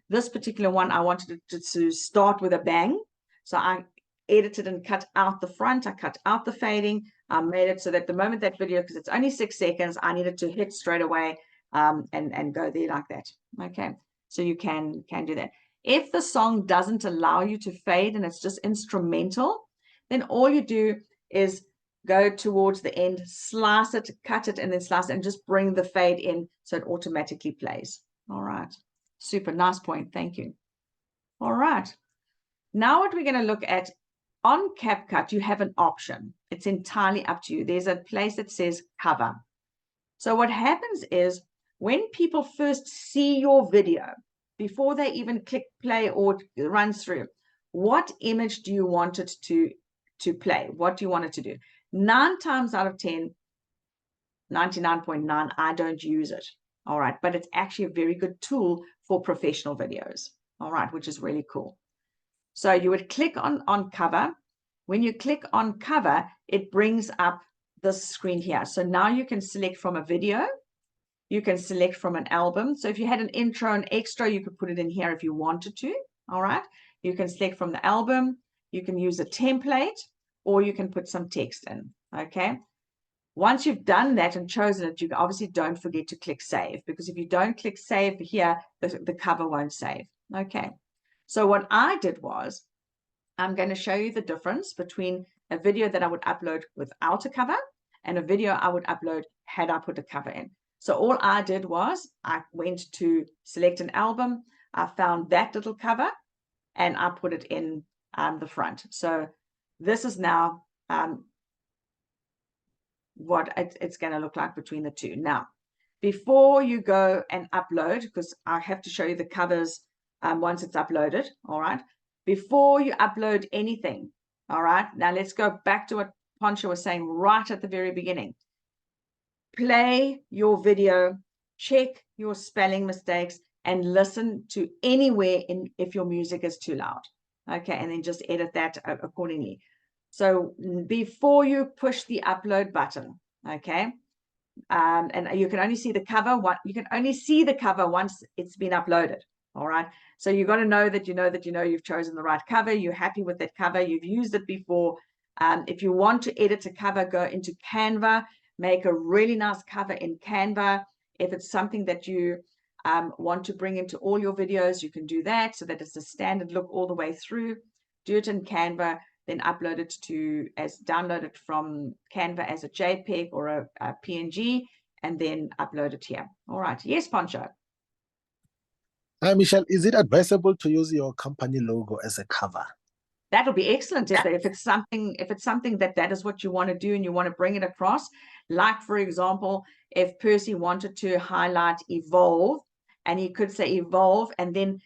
This particular one, I wanted to start with a bang. So I edited and cut out the front. I cut out the fading. I made it so that the moment that video, because it's only 6 seconds, I needed to hit straight away and go there like that. Okay, so you can do that. If the song doesn't allow you to fade and it's just instrumental, then all you do is go towards the end, slice it, cut it, and then slice it, and just bring the fade in so it automatically plays. All right, super nice point. Thank you. All right, now what we're going to look at on CapCut, you have an option. It's entirely up to you. There's a place that says cover. So what happens is when people first see your video, before they even click play or run through, what image do you want it to play? What do you want it to do? 9 times out of 10, 99.9, I don't use it. All right, but it's actually a very good tool for professional videos. All right, which is really cool. So you would click on cover. When you click on cover, it brings up this screen here. So now you can select from a video. You can select from an album. So if you had an intro and extra, you could put it in here if you wanted to. All right. You can select from the album. You can use a template, or you can put some text in. Okay. Once you've done that and chosen it, you obviously don't forget to click save, because if you don't click save here, the cover won't save. Okay. So what I did was, I'm going to show you the difference between a video that I would upload without a cover and a video I would upload had I put a cover in. So all I did was I went to select an album. I found that little cover and I put it in the front. So this is now what it's going to look like between the two. Now, before you go and upload, because I have to show you the covers once it's uploaded, all right? Before you upload anything, all right? Now let's go back to what Poncho was saying right at the very beginning. Play your video, check your spelling mistakes, and listen to anywhere if your music is too loud. Okay, and then just edit that accordingly. So before you push the upload button, okay, and you can only see the cover. You can only see the cover once it's been uploaded. All right. So you've got to know that you've chosen the right cover. You're happy with that cover. You've used it before. If you want to edit a cover, go into Canva. Make a really nice cover in Canva. If it's something that you want to bring into all your videos, you can do that so that it's a standard look all the way through. Do it in Canva. Then upload it download it from Canva as a JPEG or a PNG, and then upload it here. All right. Yes, Poncho. Hi, Michelle. Is it advisable to use your company logo as a cover? That would be excellent if it's something that is what you want to do and you want to bring it across. Like, for example, if Percy wanted to highlight evolve, and he could say evolve, and then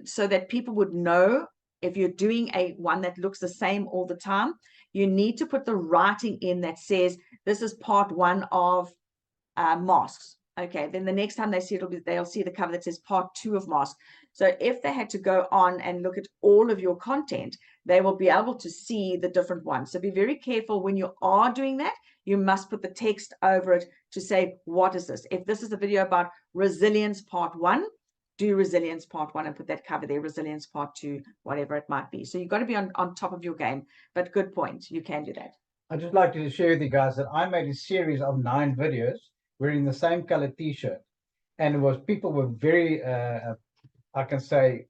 so that people would know. If you're doing one that looks the same all the time, you need to put the writing in that says this is part 1 of masks. Okay, then the next time they see it, they'll see the cover that says part 2 of masks. So if they had to go on and look at all of your content, they will be able to see the different ones. So be very careful when you are doing that. You must put the text over it to say, what is this? If this is a video about resilience part 1, do resilience part 1 and put that cover there, resilience part 2, whatever it might be. So you've got to be on top of your game, but good point. You can do that. I'd just like to share with you guys that I made a series of 9 videos wearing the same color t-shirt. And it was, people were very, I can say,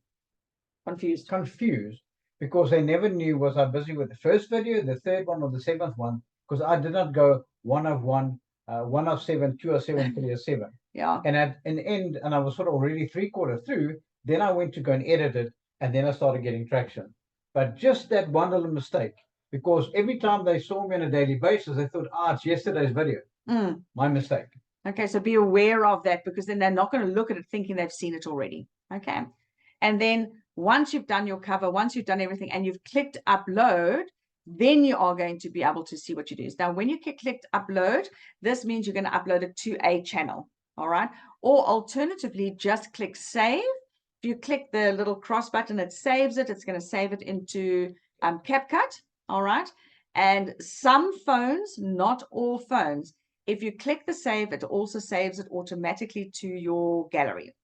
confused because they never knew, was I busy with the first video, the third one, or the 7th one? Because I did not go 1 of 1, 1 of 7, 2 of 7, 3 of 7. Yeah. And in the end, and I was sort of already 3/4 through, then I went to go and edit it, and then I started getting traction. But just that one little mistake, because every time they saw me on a daily basis, they thought, it's yesterday's video. My mistake. Okay, so be aware of that, because then they're not going to look at it thinking they've seen it already. Okay. And then once you've done your cover, once you've done everything and you've clicked upload, then you are going to be able to see what you do. Now, when you clicked upload, this means you're going to upload it to a channel. All right. Or alternatively, just click save. If you click the little cross button, it saves it. It's going to save it into CapCut. All right. And some phones, not all phones, if you click the save, it also saves it automatically to your gallery.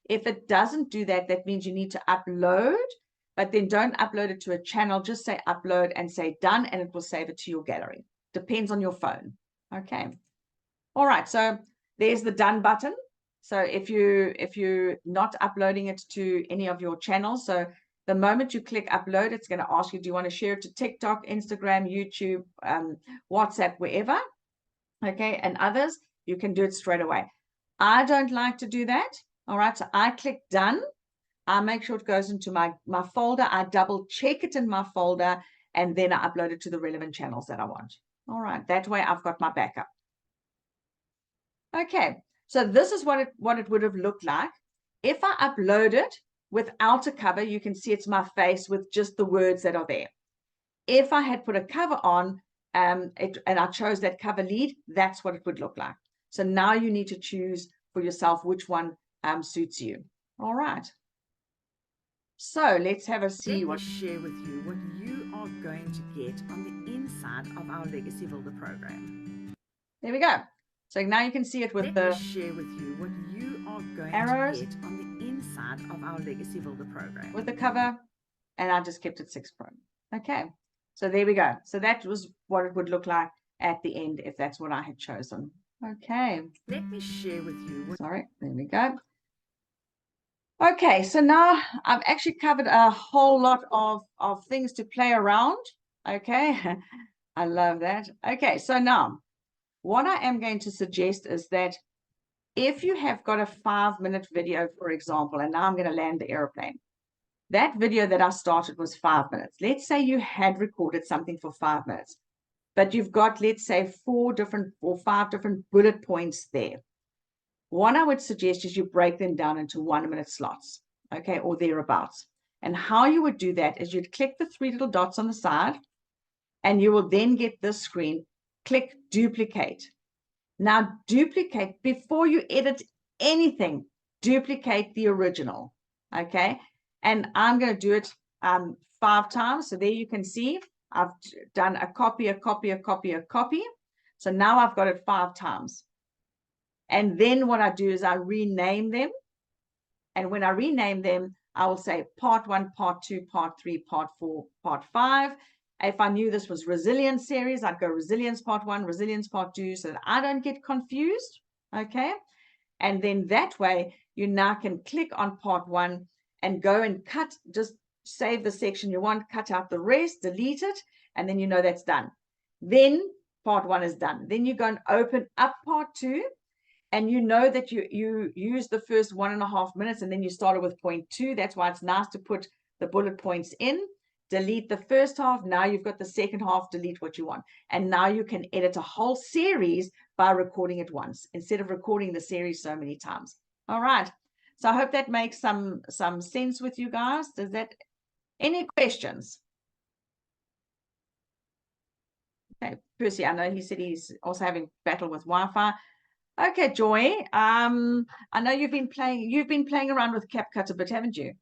If it doesn't do that, that means you need to upload, but then don't upload it to a channel. Just say upload and say done, and it will save it to your gallery. Depends on your phone. Okay. All right. So there's the done button. So if you're not uploading it to any of your channels, so the moment you click upload, it's going to ask you, do you want to share it to TikTok, Instagram, YouTube, WhatsApp, wherever? Okay. And others, you can do it straight away. I don't like to do that. All right. So I click done. I make sure it goes into my folder. I double check it in my folder, and then I upload it to the relevant channels that I want. All right. That way I've got my backup. Okay. So this is what it would have looked like. If I upload it without a cover, you can see it's my face with just the words that are there. If I had put a cover on and I chose that cover lead, that's what it would look like. So now you need to choose for yourself which one suits you. All right. So let's have a see Let what. me share with you what you are going to get on the inside of our Legacy Builder program. There we go. So now you can see it with Let the me share with you what you are going arrows to get on the inside of our Legacy Builder program. with the cover, and I just kept it 6 Pro. Okay, so there we go. So that was what it would look like at the end if that's what I had chosen. Okay. Let me share with you what. Sorry, there we go. Okay, so now I've actually covered a whole lot of things to play around. Okay, I love that. Okay, so now what I am going to suggest is that if you have got a 5-minute video, for example, and now I'm going to land the airplane. That video that I started was 5 minutes. Let's say you had recorded something for 5 minutes, but you've got, let's say, 4 different or 5 different bullet points there. What I would suggest is you break them down into 1-minute slots, okay, or thereabouts. And how you would do that is you'd click the 3 little dots on the side, and you will then get this screen, click duplicate. Now duplicate, before you edit anything, duplicate the original, okay? And I'm going to do it 5 times. So there you can see I've done a copy, a copy, a copy, a copy. So now I've got it 5 times. And then what I do is I rename them. And when I rename them, I will say part 1, part 2, part 3, part 4, part 5. If I knew this was resilience series, I'd go resilience part 1, resilience part 2, so that I don't get confused. Okay. And then that way you now can click on part 1 and go and cut, just save the section you want, cut out the rest, delete it, and then you know that's done. Then part 1 is done. Then you go and open up part 2. And you know that you use the first 1.5 minutes and then you started with point 2. That's why it's nice to put the bullet points in, delete the first half. Now you've got the second half, delete what you want. And now you can edit a whole series by recording it once instead of recording the series so many times. All right. So I hope that makes some sense with you guys. Does that, any questions? Okay, Percy, I know he said he's also having battle with Wi-Fi. Okay, Joy. I know you've been playing around with CapCut a bit, haven't you?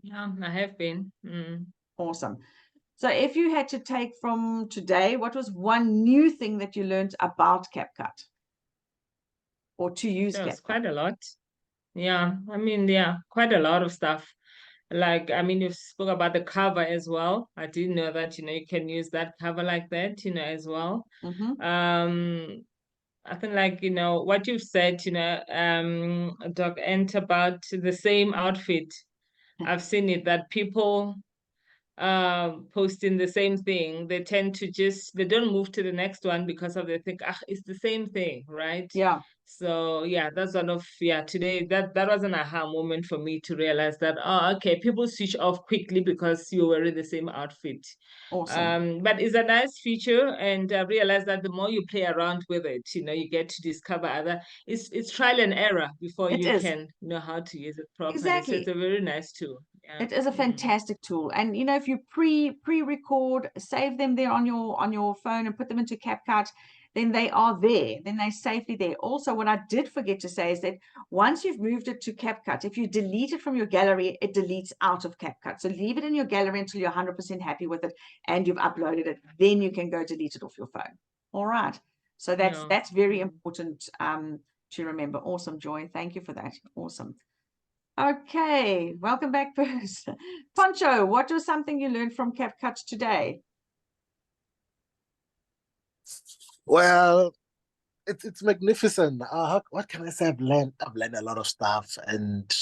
Yeah, I have been. Awesome. So if you had to take from today, what was one new thing that you learned about CapCut or to use There's CapCut? quite a lot. Yeah, I mean, yeah, quite a lot of stuff. Like, I mean, you spoke about the cover as well. I didn't know that, you can use that cover like that, as well. Mm-hmm. I think like, what you've said, Doc Ent, about the same outfit. I've seen it that people posting the same thing, they tend to they don't move to the next one because they think, it's the same thing, right? Yeah. So yeah, that's today that was an aha moment for me to realize that, okay, people switch off quickly because you're wearing the same outfit. Awesome. But it's a nice feature, and I realize that the more you play around with it, you get to discover it's trial and error before you can know how to use it properly. Exactly. So it's a very nice tool. Yeah. It is a fantastic tool. And if you pre-record, save them there on your phone and put them into CapCut, then they are there. Then they're safely there. Also, what I did forget to say is that once you've moved it to CapCut, if you delete it from your gallery, it deletes out of CapCut. So leave it in your gallery until you're 100% happy with it and you've uploaded it. Then you can go delete it off your phone. All right. So that's very important to remember. Awesome, Joy. Thank you for that. Awesome. Okay, welcome back, Bruce. Poncho, what was something you learned from CapCut today? Well, it's magnificent. What can I say? I've learned a lot of stuff, and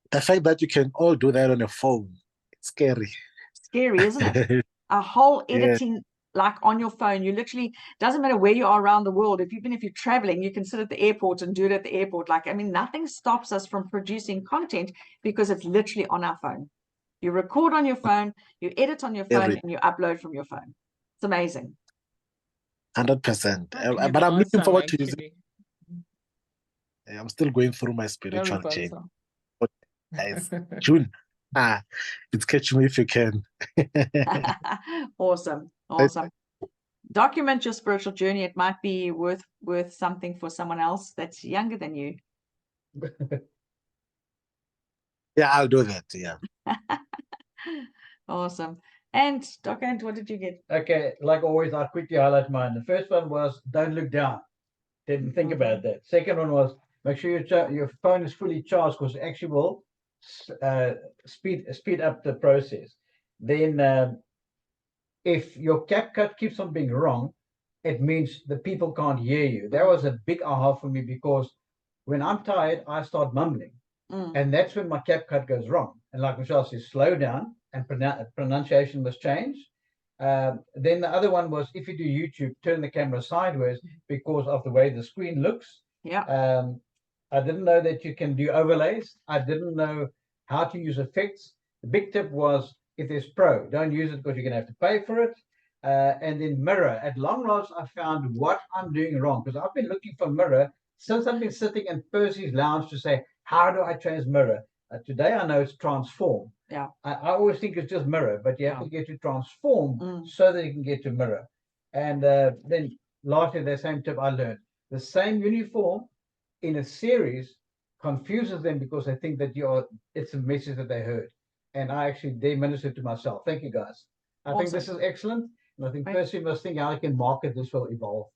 the fact that you can all do that on a phone, it's scary. Scary, isn't it? A whole Yeah. editing like on your phone. You literally, doesn't matter where you are around the world. If you're traveling, you can sit at the airport and do it at the airport. Like, I mean, nothing stops us from producing content because it's literally on our phone. You record on your phone, you edit on your phone, and you upload from your phone. It's amazing. 100%. But I'm looking forward to using it. I'm still going through my spiritual journey. Guys, June, it's catch me if you can. Awesome. document your spiritual journey. It might be worth something for someone else that's younger than you. Yeah, I'll do that. Yeah. Awesome. And Dr. Ant, what did you get? Okay, like always, I'll quickly highlight mine. The first one was don't look down. Didn't think about that. Second one was make sure your phone is fully charged, because it actually will speed up the process. Then if your CapCut keeps on being wrong, it means the people can't hear you. That was a big aha for me, because when I'm tired, I start mumbling. And that's when my CapCut goes wrong. And like Michelle says, slow down, and pronunciation must change. Then the other one was, if you do YouTube, turn the camera sideways because of the way the screen looks. Yeah. I didn't know that you can do overlays. I didn't know how to use effects. The big tip was, if there's Pro, don't use it because you're going to have to pay for it. And then mirror. At long last, I found what I'm doing wrong, because I've been looking for mirror since I've been sitting in Percy's lounge to say, how do I change mirror? Today I know it's transform. Yeah. I always think it's just mirror, but you have to get to transform so that you can get to mirror. And then lastly, the same tip I learned. The same uniform in a series confuses them, because they think that it's a message that they heard. And I actually administered to myself. Thank you, guys. I think this is excellent. And I think Percy must think how I can market this will evolve.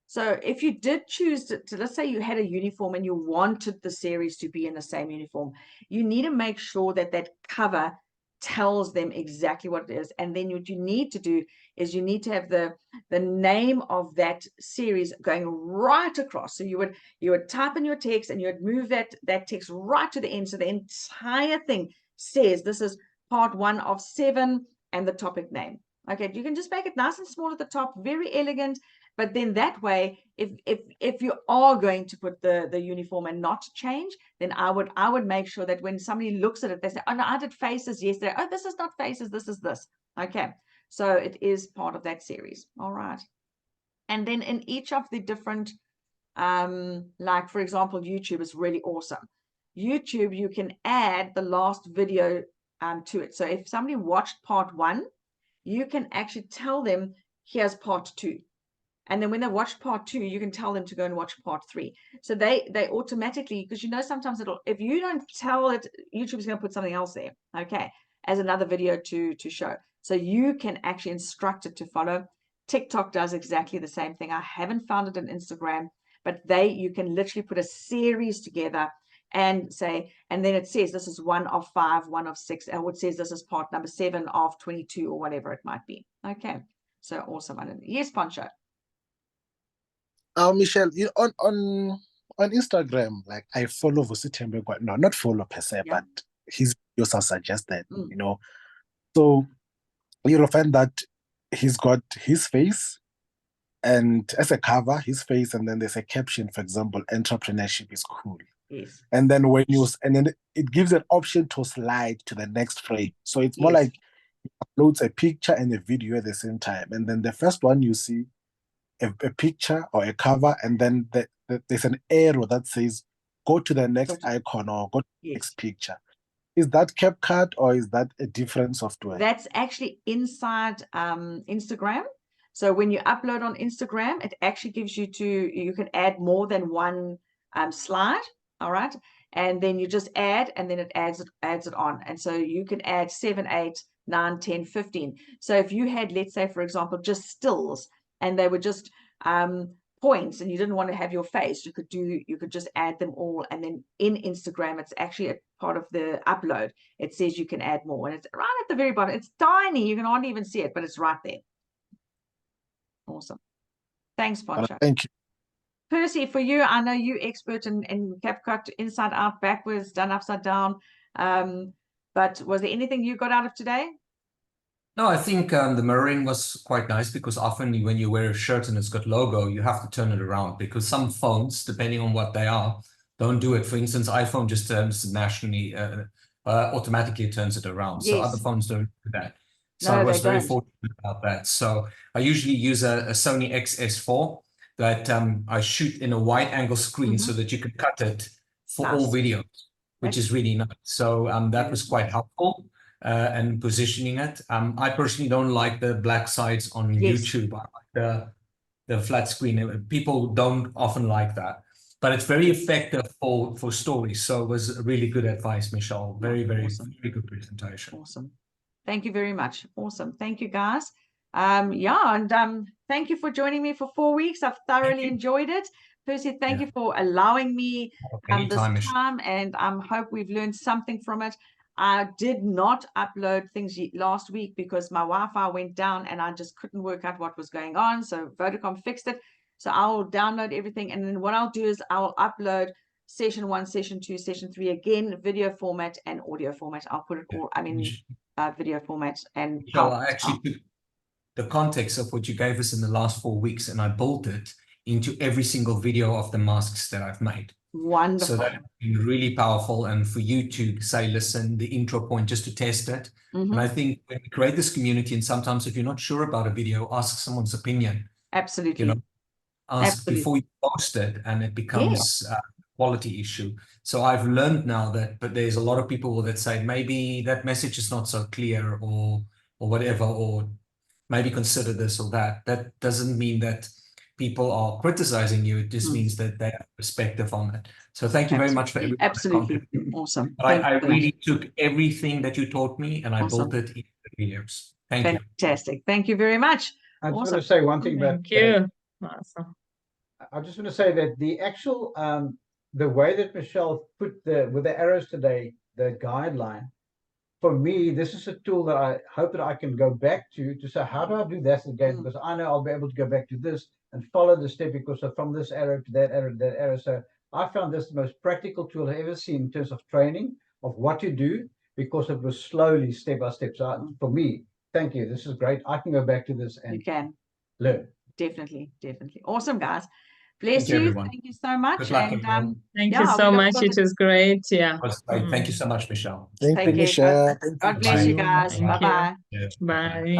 So if you did choose to, let's say you had a uniform and you wanted the series to be in the same uniform, you need to make sure that that cover tells them exactly what it is. And then what you need to do is you need to have the name of that series going right across. So you would type in your text and you would move that text right to the end. So the entire thing says this is part 1 of 7 and the topic name. Okay, you can just make it nice and small at the top, very elegant. But then that way, if you are going to put the uniform and not change, then I would make sure that when somebody looks at it, they say, oh no, I did faces yesterday. Oh, this is not faces, this is this. Okay, so it is part of that series. All right. And then in each of the different, like for example, YouTube is really awesome. YouTube, you can add the last video to it. So if somebody watched part 1, you can actually tell them, here's part 2. And then when they watch part 2, you can tell them to go and watch part 3. So they automatically, because sometimes if you don't tell it, YouTube is going to put something else there, okay, as another video to show. So you can actually instruct it to follow. TikTok does exactly the same thing. I haven't found it on Instagram, but you can literally put a series together and say, and then it says this is 1 of 5, 1 of 6, or it says this is part number 7 of 22, or whatever it might be. Okay, so awesome. Yes, Poncho. Michelle, on Instagram, like I follow Vusitembe, no, not follow per se, but his videos are suggested, So you'll find that he's got his face, and as a cover, his face, and then there's a caption, for example, entrepreneurship is cool. Yes. And then then it gives an option to slide to the next frame. So it's more like he uploads a picture and a video at the same time. And then the first one you see a picture or a cover, and then there's an arrow that says go to the next icon or go to the next picture. Is that CapCut or is that a different software? That's actually inside Instagram. So when you upload on Instagram, it actually gives you you can add more than one slide. All right. And then you just add, and then it adds it on. And so you can add 7, 8, 9, 10, 15. So if you had, let's say, for example, just stills, and they were just points, and you didn't want to have your face, you could just add them all. And then in Instagram, it's actually a part of the upload. It says you can add more, and it's right at the very bottom. It's tiny, you can hardly even see it, but it's right there. Awesome. Thanks, Poncho. Thank you. Percy, for you, I know you expert in CapCut, inside out, backwards, done upside down. But was there anything you got out of today? No, I think the mirroring was quite nice, because often when you wear a shirt and it's got logo, you have to turn it around, because some phones, depending on what they are, don't do it. For instance, iPhone just automatically turns it around. Yes. So other phones don't do that. So No, I was they very don't. fortunate about that. So I usually use a Sony XS4 that I shoot in a wide angle screen so that you can cut it for all videos, which is really nice. So that was quite helpful. and positioning it. I personally don't like the black sides on Yes. YouTube. I like the flat screen. People don't often like that, but it's very effective for stories. So it was really good advice, Michelle. Very, very, Awesome. very good presentation. Awesome. Thank you very much. Awesome. Thank you, guys. Yeah, and thank you for joining me for 4 weeks. I've thoroughly enjoyed it. Percy, thank you for allowing me this Anytime, Michelle. time, and I hope we've learned something from it. I did not upload things last week because my Wi-Fi went down and I just couldn't work out what was going on. So Vodacom fixed it. So I'll download everything, and then what I'll do is I'll upload session 1, session 2, session 3 again, video format and audio format. I'll put it all, I mean, video format and Michelle, I actually took the context of what you gave us in the last 4 weeks and I built it into every single video of the masks that I've made. Wonderful. So that's been really powerful. And for you to say, listen, the intro point, just to test it. And I think when we create this community, and sometimes if you're not sure about a video, ask someone's opinion. Absolutely. You know, ask before you post it, and it becomes a quality issue. So I've learned now that, but there's a lot of people that say maybe that message is not so clear, or whatever, or maybe consider this or that. That doesn't mean that people are criticizing you. It just means that they have perspective on it. So thank you very much for everyone. Absolutely. Awesome. I really took everything that you taught me and I built it into the videos. Thank you. Fantastic. Thank you very much. I just want to say one thing about Thank you. Awesome. I just want to say that the actual the way that Michelle put with the arrows today, the guideline, for me, this is a tool that I hope that I can go back to say, how do I do that again? Because I know I'll be able to go back to this and follow the step, because from this arrow to that arrow to that arrow. So I found this the most practical tool I've ever seen in terms of training of what to do, because it was slowly step by step. So for me, thank you. This is great. I can go back to this and learn. Definitely. Awesome, guys. Bless Thank you, you. everyone. Thank you so much. Good luck, And everyone. Thank you so much. It was great. Yeah. Thank you so much, Michelle. Thank you, Michelle. God bless you guys. Thank you. Bye-bye. Yeah. Bye.